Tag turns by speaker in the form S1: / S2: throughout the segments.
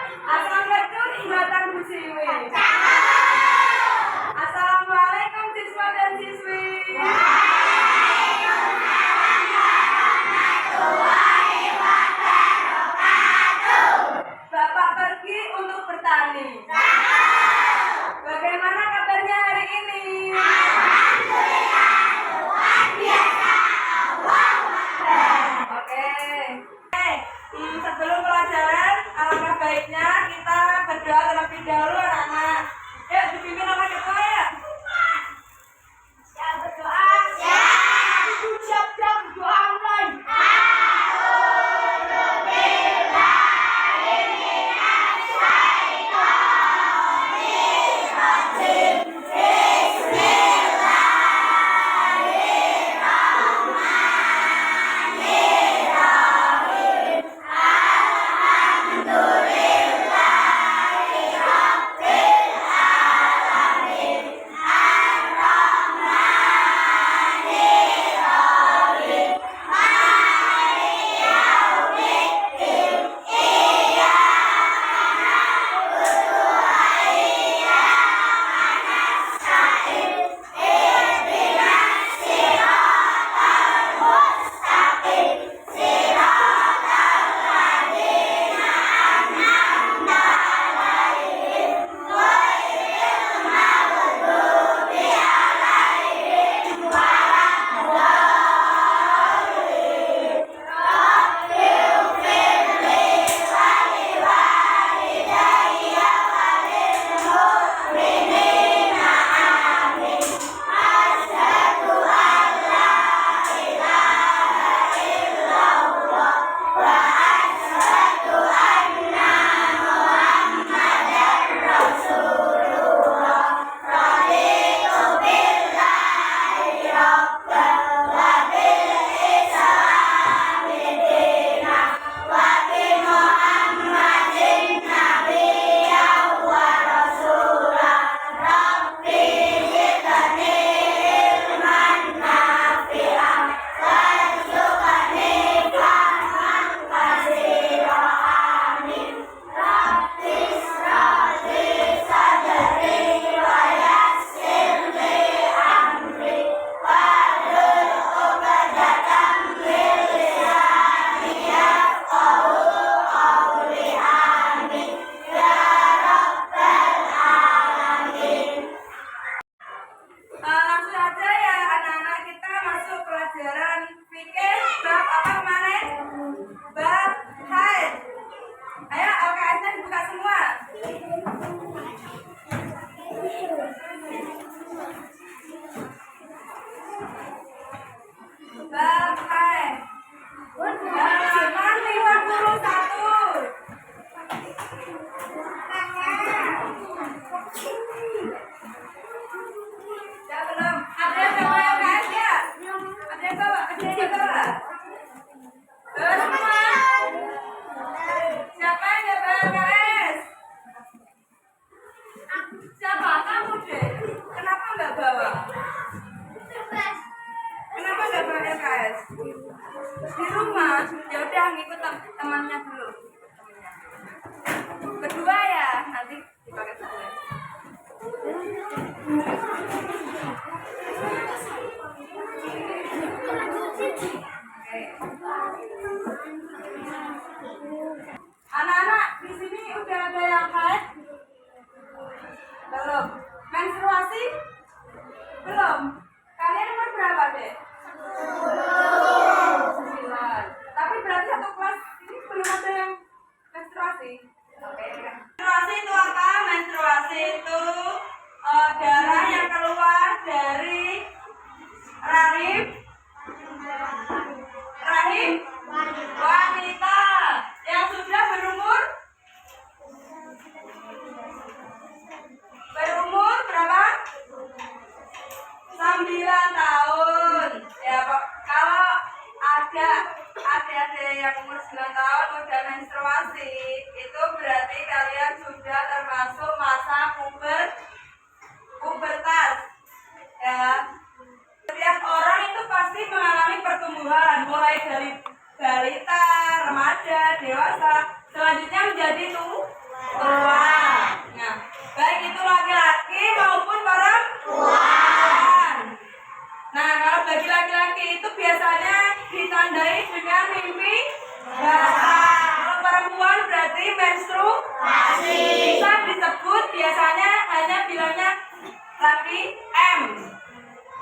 S1: Assalamualaikum ingatan Bu Siwi. Assalamualaikum siswa dan siswi. Bapak pergi untuk bertani. Bagaimana kabarnya hari ini? Oke. Sebelum pelajaran, alangkah baiknya kita berdoa terlebih dahulu anak-anak. Yuk dipimpin oleh ketua ya. Siap berdoa. Siap berdoa mulai. Langsung aja ya anak-anak, kita masuk pelajaran fikih bab apa kemarin? Bab haid. Ayo LKS-nya dibuka semua. Bab haid. Halaman 51. Ya belum. Ada yang bawa LKS ya? Ada yang bawa? Ada yang bawa? Semua. Siapa yang nggak bawa LKS? Siapa? Kamu deh. Kenapa nggak bawa? Kenapa nggak bawa LKS? Di rumah. Ya udah ngikut temannya dulu. Berdua ya, nanti dipakai berdua. Anak-anak di sini udah ada yang haid? Belum. Menstruasi? Belum. Kalian umur berapa deh? 9. Tapi berarti satu kelas ini belum ada yang menstruasi. Oke. Menstruasi itu apa? Menstruasi itu darah yang keluar dari rahim wanita yang sudah berumur berapa? 9 tahun. Ya, kalau ada adik-adik yang umur 9 tahun udah menstruasi, itu berarti kalian sudah termasuk masa pubertas. Ya. Setiap orang itu pasti mengalami pertumbuhan, mulai dari balita, remaja, dewasa, selanjutnya menjadi perempuan. Nah, baik itu laki-laki maupun perempuan. Nah, kalau bagi laki-laki itu biasanya ditandai dengan mimpi basah. Kalau perempuan berarti menstruasi. Bisa disebut biasanya hanya bilangnya laki M.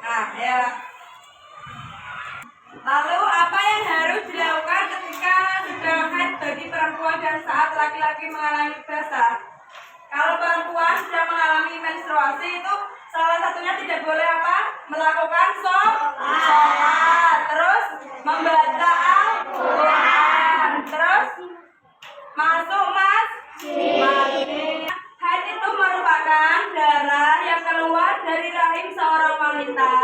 S1: Nah, ya. Lalu apa yang harus dilakukan ketika sudah haid bagi perempuan dan saat laki-laki mengalami basah? Kalau perempuan sudah mengalami menstruasi itu salah satunya tidak boleh apa? Melakukan sholat, terus membaca Al-Quran, terus masuk masjid. Haid itu merupakan darah yang keluar dari rahim seorang wanita.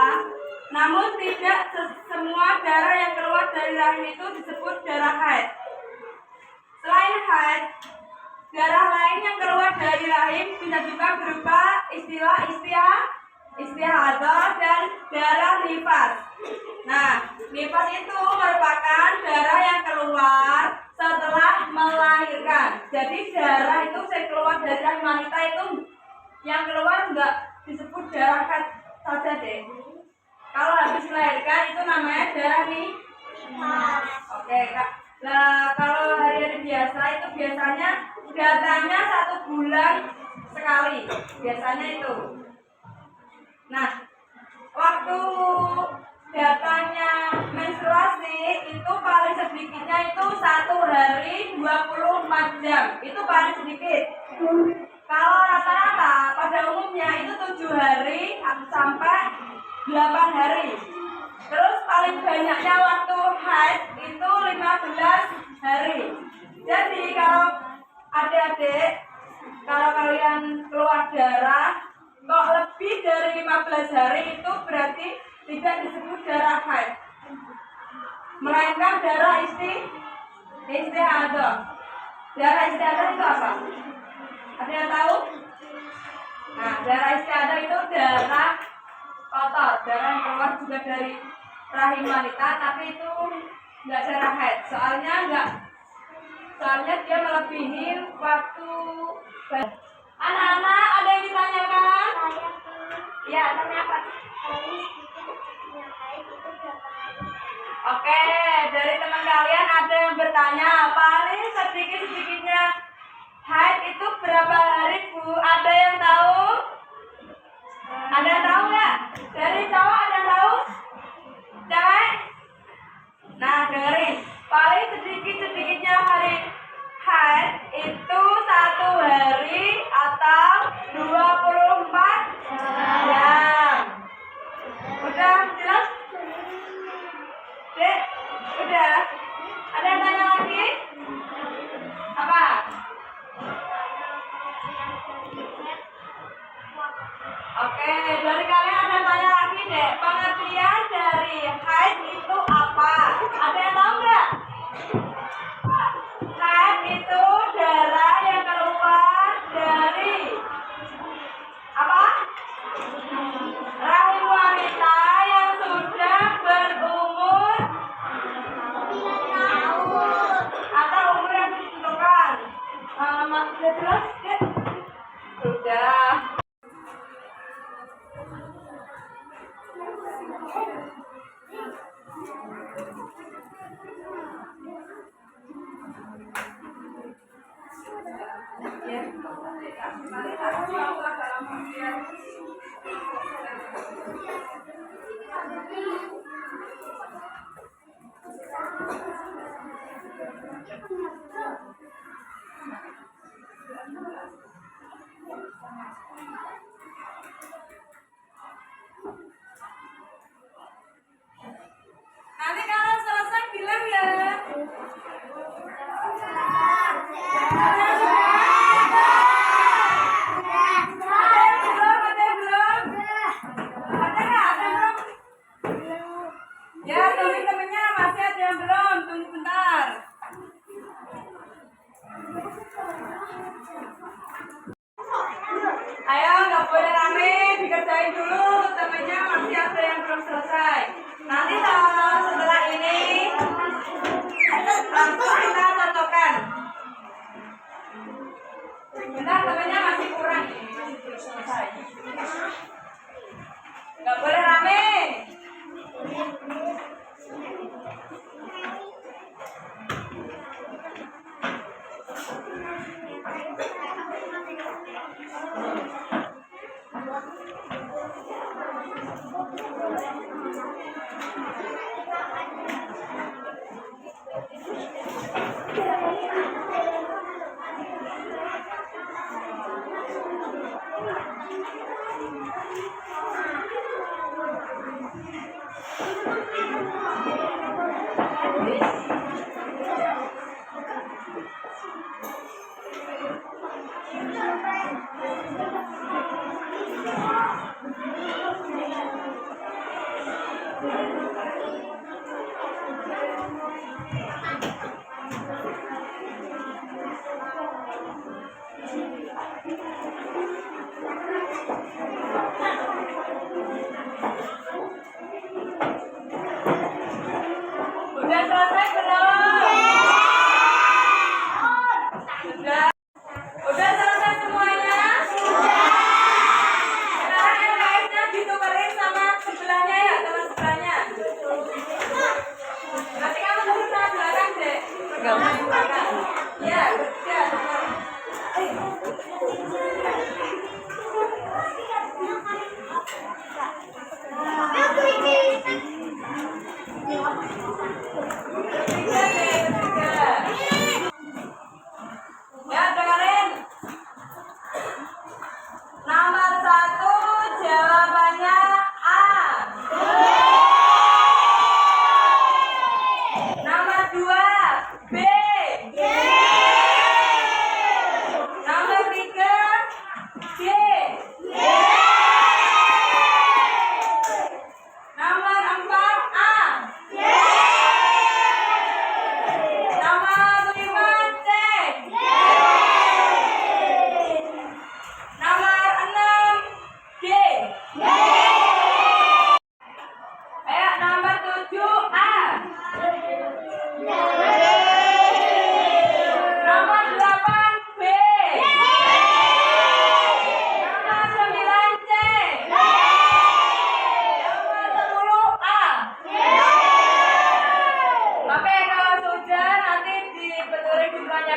S1: Namun tidak semua darah yang keluar dari rahim itu disebut darah haid. Selain haid, darah lain yang keluar dari rahim bisa juga berupa istihadah dan darah nifas. Nah, nifas itu merupakan darah yang keluar setelah melahirkan. Jadi darah itu yang keluar dari rahim wanita itu yang keluar enggak disebut darah haid saja deh. Kalau habis melahirkan itu namanya darah nifas. Oke, Kak. Nah, kalau hari-hari biasa itu biasanya datangnya 1 bulan sekali. Biasanya itu. Nah, waktu datangnya menstruasi itu paling sedikitnya itu 1 hari 24 jam. Itu paling sedikit. Kalau rata-rata pada umumnya itu 7 hari sampai 8 hari. Terus paling banyaknya waktu haid itu 15 hari. Jadi kalau adik-adik, kalau kalian keluar darah kok lebih dari 15 hari itu berarti tidak disebut darah haid, melainkan darah istihadah. Darah istihadah itu apa? Ada yang tahu? Nah, darah istihadah itu darah kotor, darah yang keluar juga dari rahim wanita, tapi itu enggak darah haid. Soalnya dia melebihi waktu. Anak-anak ada yang ditanyakan? Ya, tanya apa? Oke, dari teman kalian ada yang bertanya, paling sedikit-sedikitnya haid itu berapa hari, Bu? Ada yang tahu? Ada yang tahu nggak? Dari cowok ada yang tahu? Cewek? Nah, dengerin. Paling sedikit-sedikitnya hari haid itu 1 hari atau 24 jam. Udah jelas? Dek, udah? Ada yang tanya lagi? Apa? Oke, dari kalian ada yang tanya lagi deh. Pengertian dari haid itu apa? Ada yang tahu nggak? Haid itu darah yang keluar dari apa? Rahim wanita yang sudah berumur 9 tahun atau umur yang ditentukan. Sudah jelas? Sudah. Nanti kalau selesai bilang ya. Ya, teman-temannya masih ada yang belum, tunggu bentar. Ayo, nggak boleh rame, dikerjain dulu, temannya masih ada yang belum selesai. Nanti setelah ini langsung kita contohkan.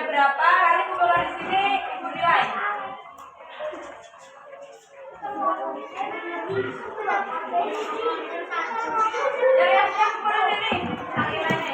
S1: berapa kali kumpulkan di sini, ibu nilai. Dari yang kumpulkan ini, nilainya.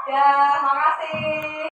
S1: Ya, makasih.